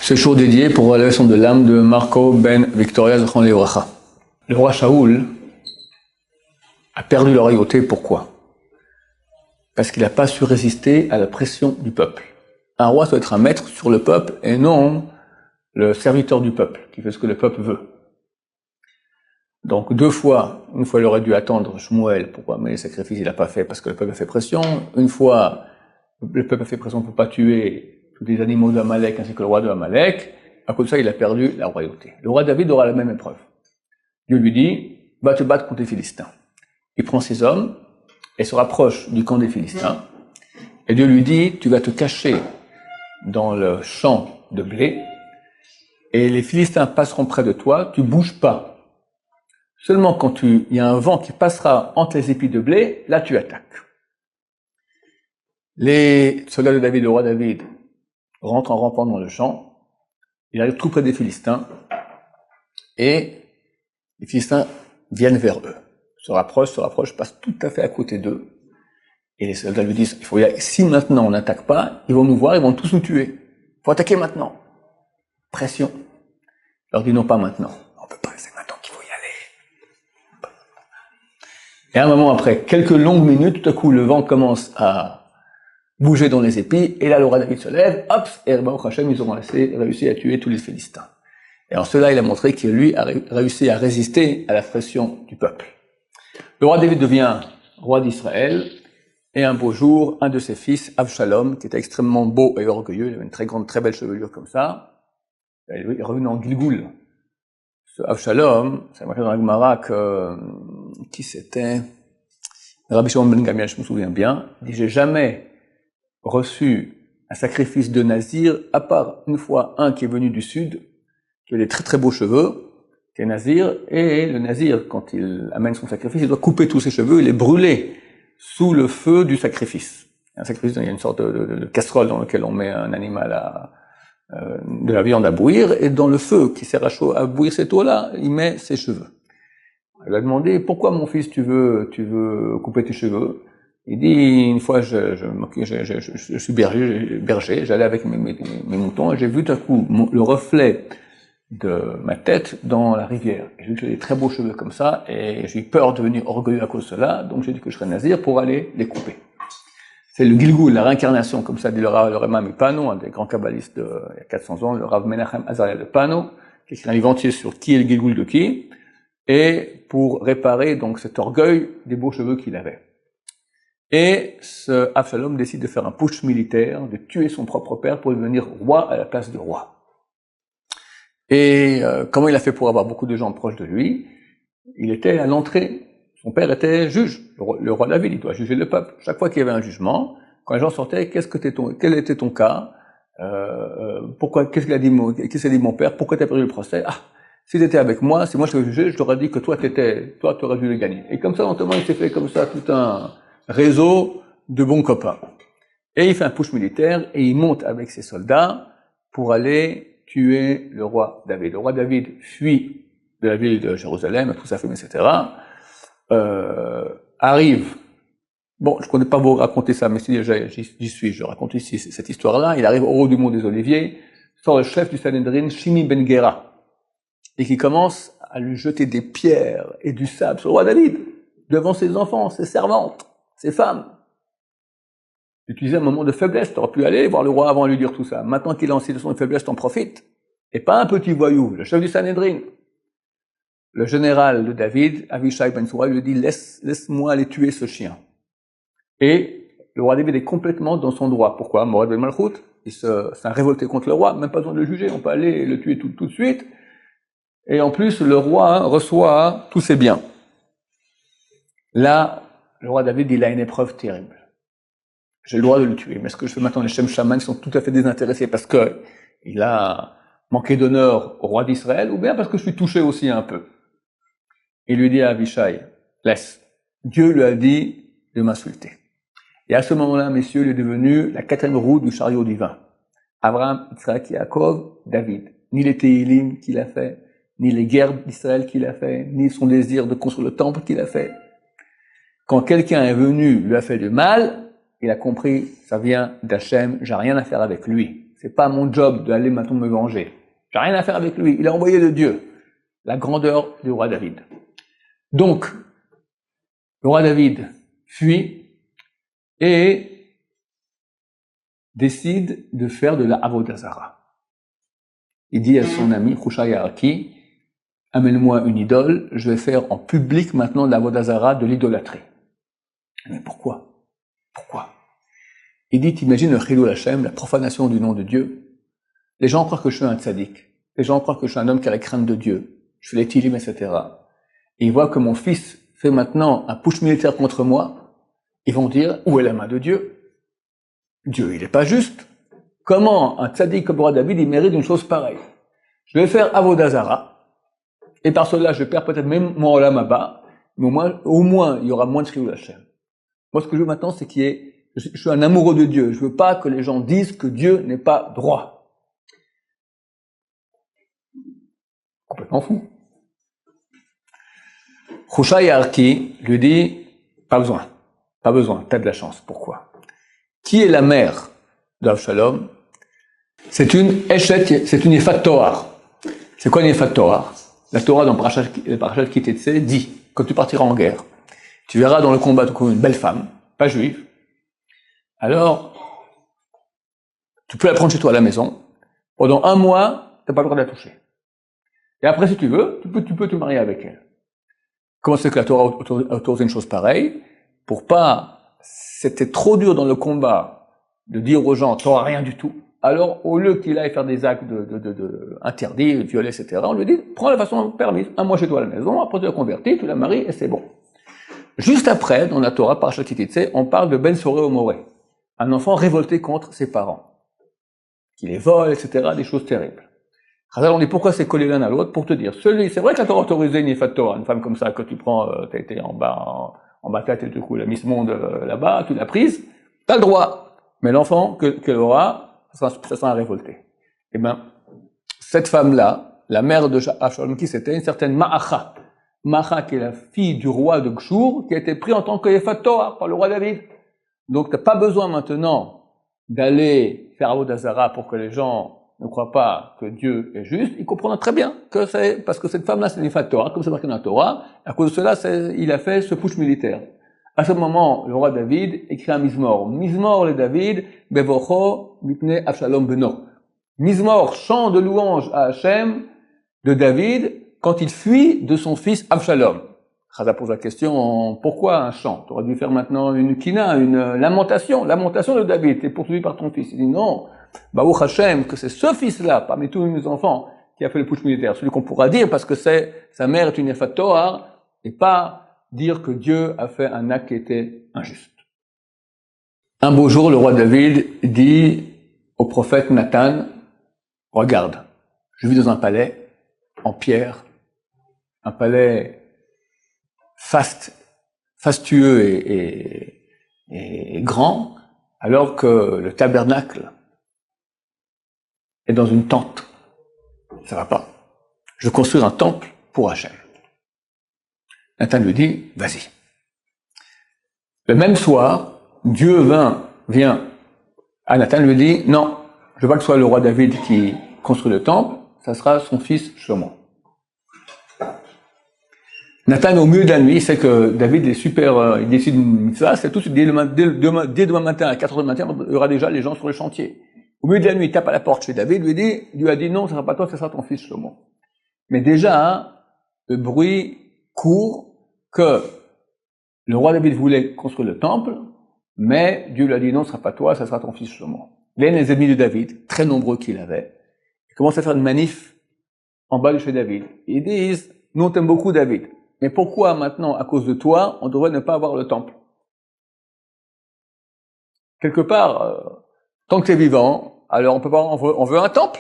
Ce jour dédié pour la leçon de l'âme de Marco ben Victoria Zechron Livracha. Le roi Shaoul a perdu la royauté. Pourquoi? Parce qu'il n'a pas su résister à la pression du peuple. Un roi doit être un maître sur le peuple et non le serviteur du peuple, qui fait ce que le peuple veut. Donc une fois il aurait dû attendre Shmuel pour amener les sacrifices, il n'a pas fait parce que le peuple a fait pression. Une fois, le peuple a fait pression pour ne pas tuer tous les animaux de Amalek ainsi que le roi de Amalek. À cause de ça, il a perdu la royauté. Le roi David aura la même épreuve. Dieu lui dit, va te battre contre les Philistins. Il prend ses hommes et se rapproche du camp des Philistins. Et Dieu lui dit, tu vas te cacher dans le champ de blé et les Philistins passeront près de toi, tu bouges pas. Seulement quand il y a un vent qui passera entre les épis de blé, là tu attaques. Les soldats de David, le roi David, rentrent en rampant dans le champ, il arrive tout près des Philistins, et les Philistins viennent vers eux, se rapprochent, passent tout à fait à côté d'eux, et les soldats lui disent, si maintenant on n'attaque pas, ils vont nous voir, ils vont tous nous tuer. Il faut attaquer maintenant. Pression. Je leur dis non, pas maintenant. On peut pas, c'est maintenant qu'il faut y aller. Et à un moment après, quelques longues minutes, tout à coup, le vent commence à bouger dans les épis, et là, le roi David se lève, hop, et Baruch Hashem, ils ont réussi à tuer tous les Philistins. Et en cela, il a montré que lui a réussi à résister à la pression du peuple. Le roi David devient roi d'Israël, et un beau jour, un de ses fils, Avshalom, qui était extrêmement beau et orgueilleux, il avait une très belle chevelure comme ça, il est revenu en Gilgoul. Ce Avshalom, c'est marqué dans la Gemara que, qui c'était? Rabbi Shimon ben Gamliel, je me souviens bien, il dit, j'ai jamais reçu un sacrifice de Nazir, à part une fois un qui est venu du sud, qui a des très beaux cheveux, qui est Nazir, et le Nazir, quand il amène son sacrifice, il doit couper tous ses cheveux et les brûler sous le feu du sacrifice. Un sacrifice, il y a une sorte de casserole dans laquelle on met un animal de la viande à bouillir, et dans le feu qui sert à bouillir cette eau-là, il met ses cheveux. Il a demandé, pourquoi mon fils tu veux couper tes cheveux? Il dit, une fois je suis berger, j'allais avec mes moutons, et j'ai vu tout à coup le reflet de ma tête dans la rivière. J'ai vu que j'avais des très beaux cheveux comme ça, et j'ai eu peur de devenir orgueilleux à cause de cela, donc j'ai dit que je serais nazir pour aller les couper. C'est le Gilgoul, la réincarnation, comme ça dit le Ramam Pano, un des grands kabbalistes il y a 400 ans, le Rav Menachem Azaria de Pano, qui écrit un livre entier sur qui est le Gilgoul de qui, et pour réparer donc cet orgueil des beaux cheveux qu'il avait. Et ce Avshalom décide de faire un putsch militaire, de tuer son propre père pour devenir roi à la place de roi. Et comment il a fait pour avoir beaucoup de gens proches de lui? Il était à l'entrée. Son père était juge, le roi David, il doit juger le peuple. Chaque fois qu'il y avait un jugement, quand les gens sortaient, quel était ton cas? Qu'est-ce qu'a dit mon père? Pourquoi t'as perdu le procès? Ah, si t'étais avec moi, si moi je t'avais jugé, je t'aurais dit que toi t'aurais dû le gagner. Et comme ça, lentement, il s'est fait comme ça tout un réseau de bons copains. Et il fait un putsch militaire et il monte avec ses soldats pour aller tuer le roi David. Le roi David fuit de la ville de Jérusalem, toute sa famille, etc. Arrive, bon, je ne connais pas vous raconter ça, mais si déjà j'y suis, je raconte ici cette histoire-là, il arrive au haut du mont des Oliviers, sort le chef du Sanhédrin, Shimi ben Gera, et qui commence à lui jeter des pierres et du sable sur le roi David, devant ses enfants, ses servantes, ses femmes. Utiliser un moment de faiblesse, tu aurais pu aller voir le roi avant de lui dire tout ça. Maintenant qu'il est en situation de faiblesse, t'en profites. Et pas un petit voyou, le chef du Sanhédrin. Le général de David, Avishai ben Soura, lui dit, laisse-moi aller tuer ce chien. Et le roi David est complètement dans son droit. Pourquoi? Mored ben Malchut, il s'est révolté contre le roi, même pas besoin de le juger, on peut aller le tuer tout de suite. Et en plus, le roi reçoit tous ses biens. Là, le roi David, il a une épreuve terrible. J'ai le droit de le tuer, mais ce que je fais maintenant, les Shem Shaman sont tout à fait désintéressés parce que il a manqué d'honneur au roi d'Israël, ou bien parce que je suis touché aussi un peu. Il lui dit à Avishai, laisse. Dieu lui a dit de m'insulter. Et à ce moment-là, messieurs, il est devenu la 4e roue du chariot divin. Abraham, Yitzhak, Yaakov, David. Ni les Téhilim qu'il a fait, ni les guerres d'Israël qu'il a fait, ni son désir de construire le temple qu'il a fait. Quand quelqu'un est venu, lui a fait du mal, il a compris, ça vient d'Hachem, j'ai rien à faire avec lui. C'est pas mon job d'aller maintenant me venger. J'ai rien à faire avec lui. Il a envoyé de Dieu. La grandeur du roi David. Donc, le roi David fuit et décide de faire de la Avodah Zarah. Il dit à son ami Hushai Arki, amène-moi une idole, je vais faire en public maintenant de la Avodah Zarah, de l'idolâtrie. Mais pourquoi? Pourquoi? Il dit, t'imagines le Chilul Hashem, la profanation du nom de Dieu. Les gens croient que je suis un tzaddik. Les gens croient que je suis un homme qui a la crainte de Dieu. Je fais les tilim, etc. Et ils voient que mon fils fait maintenant un push militaire contre moi. Ils vont dire, où est la main de Dieu? Dieu, il n'est pas juste. Comment un tzaddik comme le roi David, il mérite une chose pareille? Je vais faire Avodah Zarah. Et par cela, je perds peut-être même mon olam haba. Mais au moins, il y aura moins de Chilul Hashem. Moi, ce que je veux maintenant, c'est je suis un amoureux de Dieu. Je veux pas que les gens disent que Dieu n'est pas droit. Complètement fou. Hushai Arki lui dit, pas besoin, t'as de la chance. Pourquoi? Qui est la mère d'Avshalom? C'est une Yefat Toar. C'est quoi une Yefat Toar? La Torah dans Parashat Kitetse dit, quand tu partiras en guerre, tu verras dans le combat une belle femme, pas juive. Alors, tu peux la prendre chez toi à la maison. Pendant 1 mois, t'as pas le droit de la toucher. Et après, si tu veux, tu peux te marier avec elle. Comment c'est que la Torah a autorisé une chose pareille? Pour pas, c'était trop dur dans le combat de dire aux gens, t'auras rien du tout. Alors, au lieu qu'il aille faire des actes interdits, violés, etc., on lui dit, prends la façon permise. 1 mois chez toi à la maison, après tu la convertis, tu la maries, et c'est bon. Juste après, dans la Torah, Parashat Kitetse, on parle de Ben Soré Omoré. Un enfant révolté contre ses parents. Qui les vole, etc., des choses terribles. Alors on dit pourquoi c'est collé l'un à l'autre? Pour te dire, c'est vrai que la Torah autorisé une Yefat Torah, une femme comme ça, que tu prends, t'as été en bas, tête et du coup, la Miss Monde là-bas, tu l'as prise, t'as le droit. Mais l'enfant qu'elle aura, ça sera révolté. Eh ben, cette femme-là, la mère de Avshalom, qui c'était une certaine Ma'acha. Ma'acha, qui est la fille du roi de Gshur, qui a été prise en tant que Yefat Torah par le roi David. Donc, t'as pas besoin maintenant d'aller faire Avodah Zarah pour que les gens ne croient pas que Dieu est juste. Ils comprennent très bien que c'est parce que cette femme-là, c'est une Yefat Torah, comme c'est marqué dans la Torah. À cause de cela, il a fait ce push militaire. À ce moment, le roi David écrit un Mizmor. Mizmor le David, Bevocho, Mipne Avshalom Beno. Mizmor, chant de louange à Hachem de David quand il fuit de son fils Avshalom. Chaza pose la question, pourquoi un chant? Tu aurais dû faire maintenant une kina, une lamentation de David, t'es poursuivi par ton fils. Il dit non, Baruch Hashem, que c'est ce fils-là, parmi tous mes enfants, qui a fait le putsch militaire, celui qu'on pourra dire parce que sa mère est une Yefat Torah, et pas dire que Dieu a fait un acte qui était injuste. Un beau jour, le roi David dit au prophète Nathan, regarde, je vis dans un palais en pierre, un palais fastueux et grand, alors que le tabernacle est dans une tente. Ça va pas. Je veux construire un temple pour Hachem. Nathan lui dit, vas-y. Le même soir, Dieu vient à Nathan lui dit, non, je veux pas que ce soit le roi David qui construit le temple, ça sera son fils Shlomo. Nathan, au milieu de la nuit, il sait que David est super, il décide une mitzvah, c'est tout, dès demain matin, à 4h du matin, il y aura déjà les gens sur le chantier. Au milieu de la nuit, il tape à la porte chez David, Dieu a dit non, ce sera pas toi, ce sera ton fils Shlomo. Mais déjà, le bruit court que le roi David voulait construire le temple, mais Dieu lui a dit non, ce sera pas toi, ce sera ton fils Shlomo. Les ennemis de David, très nombreux qu'il avait, ils commencent à faire une manif en bas de chez David. Ils disent, nous on t'aime beaucoup David. Mais pourquoi maintenant, à cause de toi, on devrait ne pas avoir le temple? Quelque part, tant que tu es vivant, alors on veut un temple.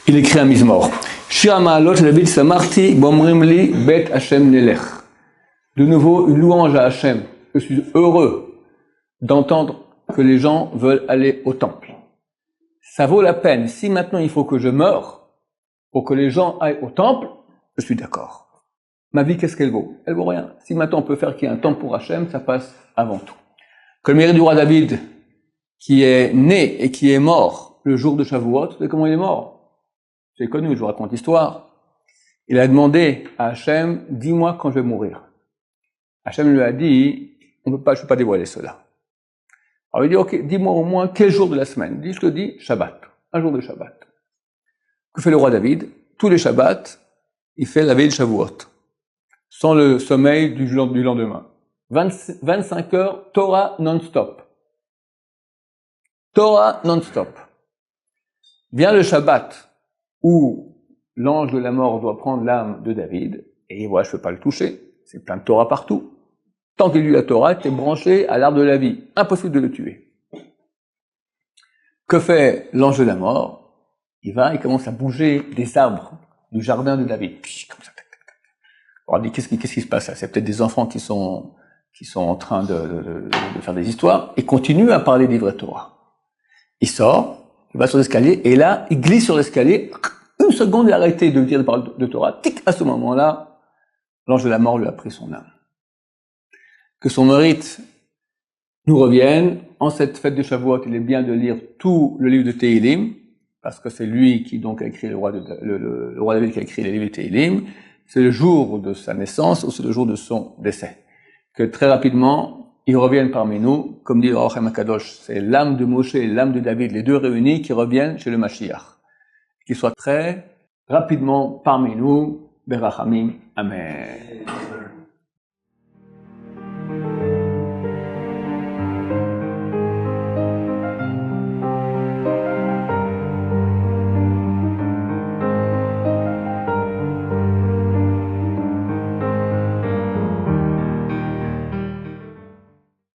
Il écrit un Mizmor. Shir Ma'alot David Samarti Bomrim li Bet Hashem Nelech. De nouveau, une louange à Hashem. Je suis heureux d'entendre que les gens veulent aller au temple. Ça vaut la peine. Si maintenant il faut que je meure pour que les gens aillent au temple, je suis d'accord. Ma vie, qu'est-ce qu'elle vaut? Elle vaut rien. Si maintenant on peut faire qu'il y ait un temple pour Hachem, ça passe avant tout. Que le mérite du roi David, qui est né et qui est mort le jour de Shavuot, vous savez comment il est mort? C'est connu, je vous raconte l'histoire. Il a demandé à Hachem, dis-moi quand je vais mourir. Hachem lui a dit, je ne peux pas dévoiler cela. Alors il dit, ok, dis-moi au moins quel jour de la semaine. Il dit, je te dis, Shabbat, un jour de Shabbat. Que fait le roi David? Tous les Shabbats, il fait la veille de Shavuot, sans le sommeil du lendemain. 25 heures, Torah non-stop. Torah non-stop. Vient le Shabbat, où l'ange de la mort doit prendre l'âme de David, et voilà, je ne peux pas le toucher, c'est plein de Torah partout. Tant qu'il lit la Torah, il est branché à l'arbre de la vie, impossible de le tuer. Que fait l'ange de la mort? Il commence à bouger des arbres du jardin de David. Comme ça. On dit, qu'est-ce qui se passe là? C'est peut-être des enfants qui sont en train de faire des histoires, et continue à parler des vrais Torah. Il sort, il va sur l'escalier, et là, il glisse sur l'escalier, une seconde, il a arrêté de dire des paroles de Torah, tic, à ce moment-là, l'ange de la mort lui a pris son âme. Que son mérite nous revienne. En cette fête de Shavuot, il est bien de lire tout le livre de Tehillim, parce que c'est lui qui donc a écrit le roi David qui a écrit les livres de Tehillim. C'est le jour de sa naissance ou c'est le jour de son décès. Que très rapidement, ils reviennent parmi nous, comme dit le Or HaChaim HaKadosh, c'est l'âme de Moshe et l'âme de David, les deux réunis qui reviennent chez le Mashiach. Qu'ils soient très rapidement parmi nous, Berachamim, Amen.